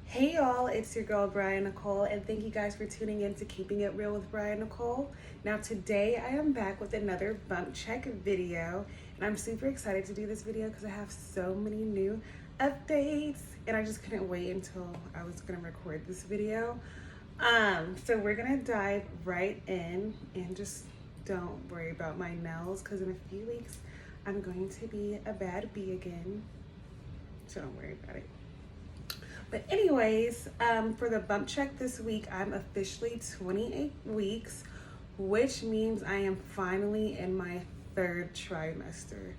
Hey y'all, it's your girl Bria Nicole, and thank you guys for tuning in to Keeping It Real with Bria Nicole. Now today I am back with another bump check video, and I'm super excited to do this video because I have so many new updates, and I just couldn't wait until I was gonna record this video. So we're gonna dive right in, and just don't worry about my nails because in a few weeks I'm going to be a bad bee again. So don't worry about it. But anyways, for the bump check this week, I'm officially 28 weeks, which means I am finally in my third trimester.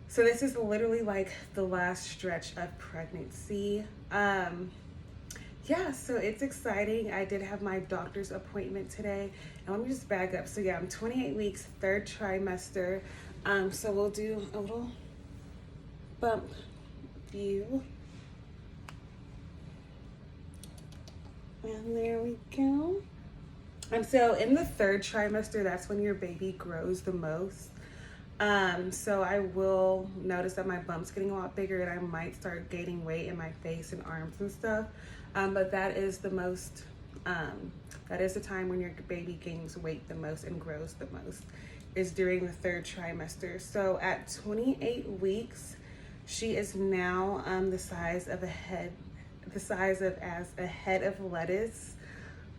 So this is literally like the last stretch of pregnancy. Yeah, so it's exciting. I did have my doctor's appointment today, and let me just back up. So yeah, I'm 28 weeks, third trimester. So we'll do a little bump view. And there we go. And so in the third trimester, that's when your baby grows the most. So I will notice that my bump's getting a lot bigger and I might start gaining weight in my face and arms and stuff. But that is the most, that is the time when your baby gains weight the most and grows the most, is during the third trimester. So at 28 weeks, she is now the size of a head as a head of lettuce.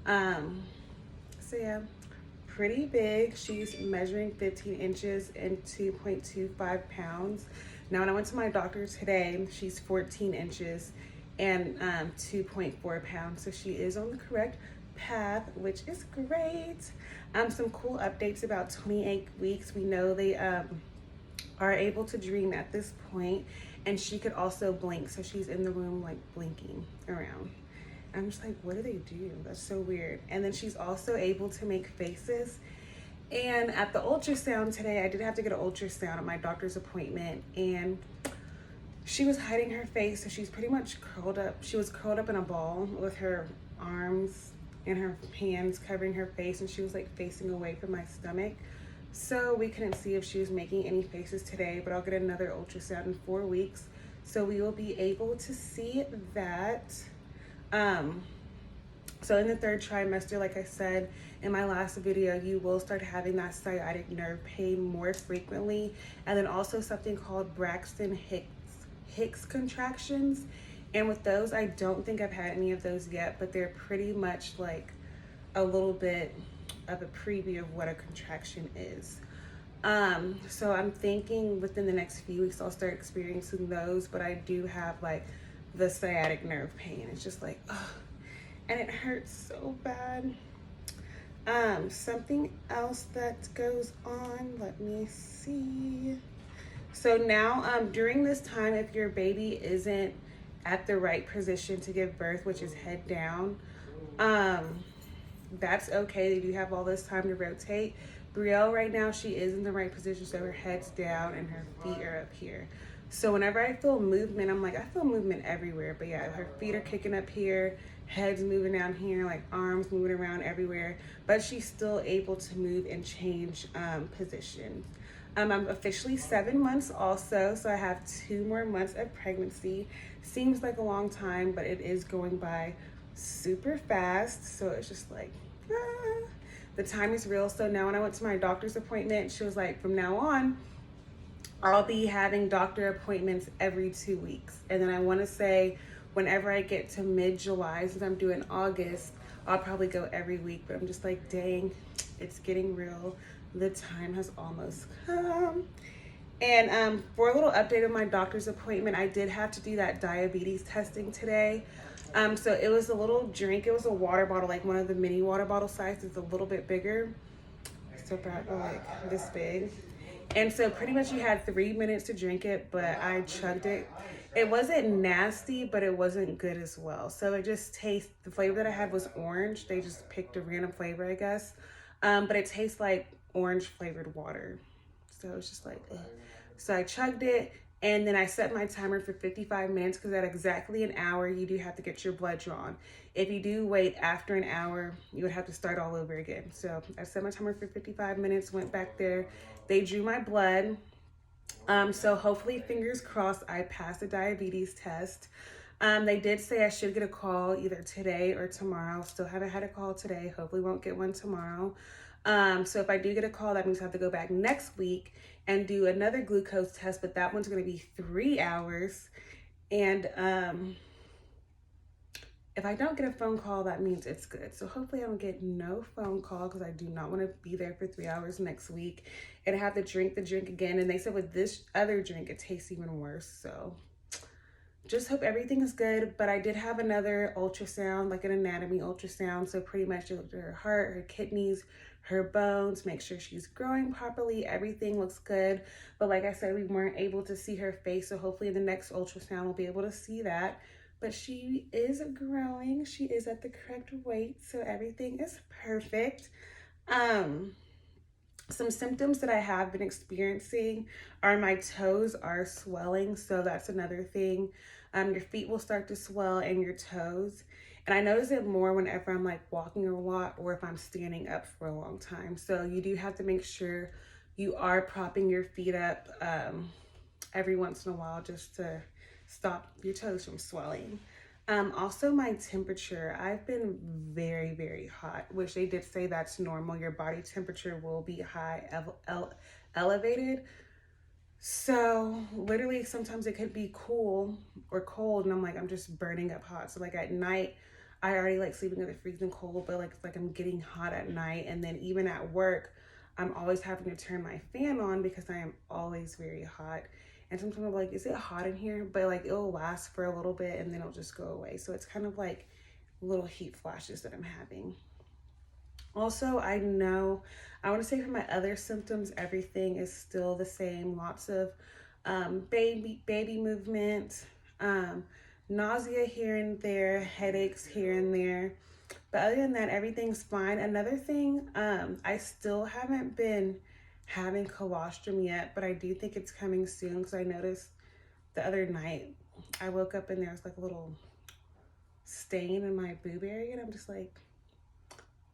So yeah, pretty big. She's measuring 15 inches and 2.25 pounds. Now when I went to my doctor today, she's 14 inches and 2.4 pounds. So she is on the correct path, which is great. Some cool updates about 28 weeks. We know they are able to dream at this point, and she could also blink. So she's in the room like blinking around. I'm just like, what do they do? That's so weird. And then she's also able to make faces. And at the ultrasound today, I did have to get an ultrasound at my doctor's appointment, and she was hiding her face. So she's pretty much curled up. She was curled up in a ball with her arms and her hands covering her face, and she was like facing away from my stomach. So we couldn't see if she was making any faces today, but I'll get another ultrasound in 4 weeks. So we will be able to see that. So in the third trimester, like I said in my last video, you will start having that sciatic nerve pain more frequently. And then also something called Braxton Hicks contractions. And with those, I don't think I've had any of those yet, but they're pretty much like a little bit of a preview of what a contraction is. So I'm thinking within the next few weeks I'll start experiencing those, but I do have like the sciatic nerve pain. It's just like, oh, and it hurts so bad. Something else that goes on, let me see. So now during this time, if your baby isn't at the right position to give birth, which is head down, that's okay. They do have all this time to rotate. Brielle right now, she is in the right position, so her head's down and her feet are up here. So whenever I feel movement, I'm like, I feel movement everywhere. But yeah, her feet are kicking up here, head's moving down here, like arms moving around everywhere. But she's still able to move and change position. I'm officially 7 months also, so I have 2 more months of pregnancy. Seems like a long time, but it is going by super fast. So it's just like, ah. The time is real. So now when I went to my doctor's appointment, she was like, from now on, I'll be having doctor appointments every 2 weeks. And then I want to say whenever I get to mid-July, since I'm due in August, I'll probably go every week. But I'm just like, dang, it's getting real. The time has almost come. And for a little update of my doctor's appointment, I did have to do that diabetes testing today. So it was a little drink. It was a water bottle, like one of the mini water bottle sizes, a little bit bigger. So about like this big. And so pretty much you had 3 minutes to drink it, but I chugged it. It wasn't nasty, but it wasn't good as well. So it just tastes, the flavor that I had was orange. They just picked a random flavor, I guess. But it tastes like orange flavored water. So it's just like, ugh. So I chugged it, and then I set my timer for 55 minutes because at exactly an hour, you do have to get your blood drawn. If you do wait after an hour, you would have to start all over again. So I set my timer for 55 minutes, went back there. They drew my blood. So hopefully, fingers crossed, I passed the diabetes test. They did say I should get a call either today or tomorrow. Still haven't had a call today. Hopefully won't get one tomorrow. So if I do get a call, that means I have to go back next week and do another glucose test, but that one's going to be 3 hours. And if I don't get a phone call, that means it's good. So hopefully I don't get no phone call, because I do not want to be there for 3 hours next week and have to drink the drink again. And they said with this other drink, it tastes even worse. So just hope everything is good. But I did have another ultrasound, like an anatomy ultrasound. So pretty much looked at her heart, her kidneys, her bones, make sure she's growing properly. Everything looks good. But like I said, we weren't able to see her face. So hopefully in the next ultrasound, we'll be able to see that. But she is growing. She is at the correct weight. So everything is perfect. Some symptoms that I have been experiencing are my toes are swelling. So that's another thing. Your feet will start to swell and your toes. And I notice it more whenever I'm like walking a lot or if I'm standing up for a long time. So you do have to make sure you are propping your feet up every once in a while, just to stop your toes from swelling. Also my temperature, I've been very, very hot, which they did say that's normal. Your body temperature will be high, elevated. So literally sometimes it could be cool or cold and I'm like, I'm just burning up hot. So like at night, I already like sleeping in the freezing cold, but like I'm getting hot at night. And then even at work, I'm always having to turn my fan on because I am always very hot. And sometimes I'm like, is it hot in here? But like it'll last for a little bit and then it'll just go away. So it's kind of like little heat flashes that I'm having. Also, I want to say for my other symptoms, everything is still the same. Lots of baby movement, nausea here and there, headaches here and there. But other than that, everything's fine. Another thing, I still haven't been having colostrum yet, but I do think it's coming soon, because I noticed the other night I woke up and there was like a little stain in my boob area, and I'm just like,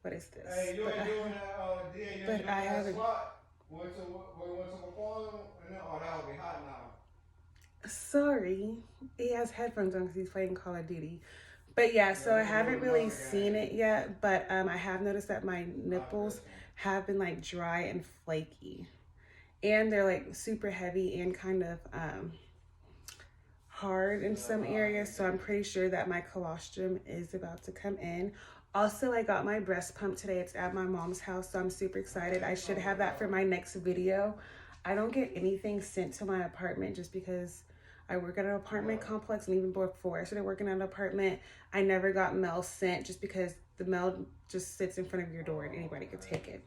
what is this? Hey, you ain't doing that, yeah, you ain't doing that squat. Went to perform, or that would be hot now. Sorry, he has headphones on because he's playing Call of Duty. But yeah, so I haven't really seen it yet, but I have noticed that my nipples have been like dry and flaky. And they're like super heavy and kind of hard in some areas. So I'm pretty sure that my colostrum is about to come in. Also, I got my breast pump today. It's at my mom's house, so I'm super excited. I should have that for my next video. I don't get anything sent to my apartment just because I work at an apartment complex, and even before I started working at an apartment, I never got mail sent just because the mail just sits in front of your door and anybody could take it.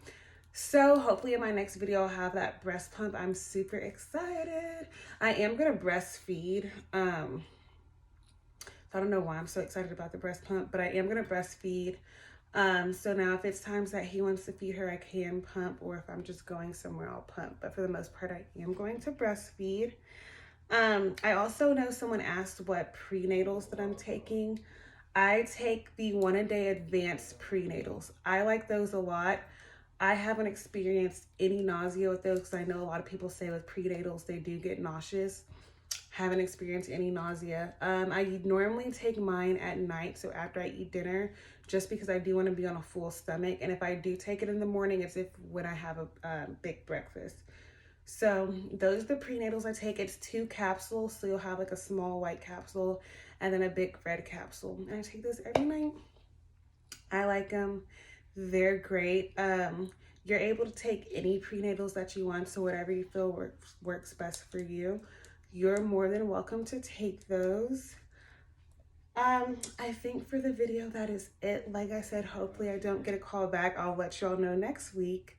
So hopefully in my next video, I'll have that breast pump. I'm super excited. I am gonna breastfeed. I don't know why I'm so excited about the breast pump, but I am gonna breastfeed. So now if it's times that he wants to feed her, I can pump, or if I'm just going somewhere, I'll pump. But for the most part, I am going to breastfeed. I also know someone asked what prenatals that I'm taking. I take the 1-a-day advanced prenatals. I like those a lot. I haven't experienced any nausea with those, because I know a lot of people say with prenatals they do get nauseous. Haven't experienced any nausea. I normally take mine at night, so after I eat dinner, just because I do want to be on a full stomach. And if I do take it in the morning, it's when I have a big breakfast. So those are the prenatals I take. It's 2 capsules, so you'll have like a small white capsule and then a big red capsule. And I take those every night. I like them. They're great. You're able to take any prenatals that you want, so whatever you feel works best for you. You're more than welcome to take those. I think for the video, that is it. Like I said, hopefully I don't get a call back. I'll let y'all know next week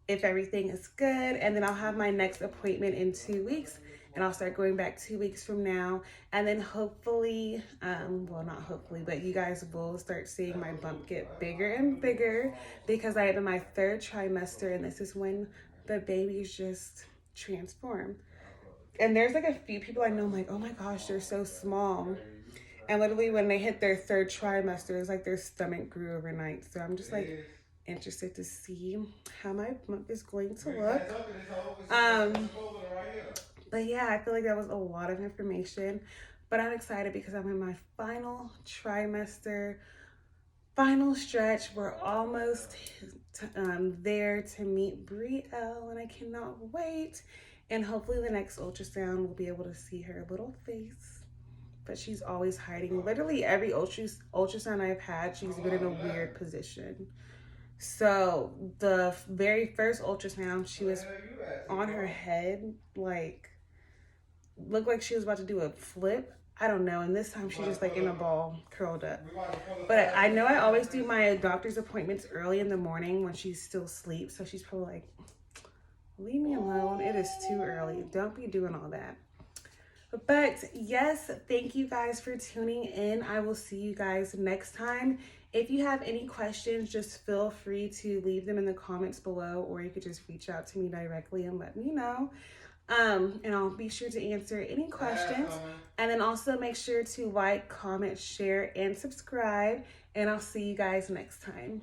if everything is good, and then I'll have my next appointment in 2 weeks, and I'll start going back 2 weeks from now. And then hopefully, well, not hopefully, but you guys will start seeing my bump get bigger and bigger, because I am in my 3rd trimester, and this is when the babies just transform. And there's like a few people I know, I'm like, oh my gosh, they're so small. And literally when they hit their 3rd trimester, it's like their stomach grew overnight. So I'm just like interested to see how my bump is going to look. But yeah, I feel like that was a lot of information. But I'm excited because I'm in my final trimester, final stretch. We're almost there to meet Bria, and I cannot wait. And hopefully the next ultrasound we'll be able to see her little face. But she's always hiding. Literally every ultrasound I've had, she's been in a weird position. So the very first ultrasound, she was on her head, like, looked like she was about to do a flip. I don't know. And this time she's just like in a ball, curled up. But I know I always do my doctor's appointments early in the morning when she's still asleep. So she's probably like, leave me alone. It is too early. Don't be doing all that. But yes, thank you guys for tuning in. I will see you guys next time. If you have any questions, just feel free to leave them in the comments below, or you could just reach out to me directly and let me know. And I'll be sure to answer any questions. And then also make sure to like, comment, share, and subscribe. And I'll see you guys next time.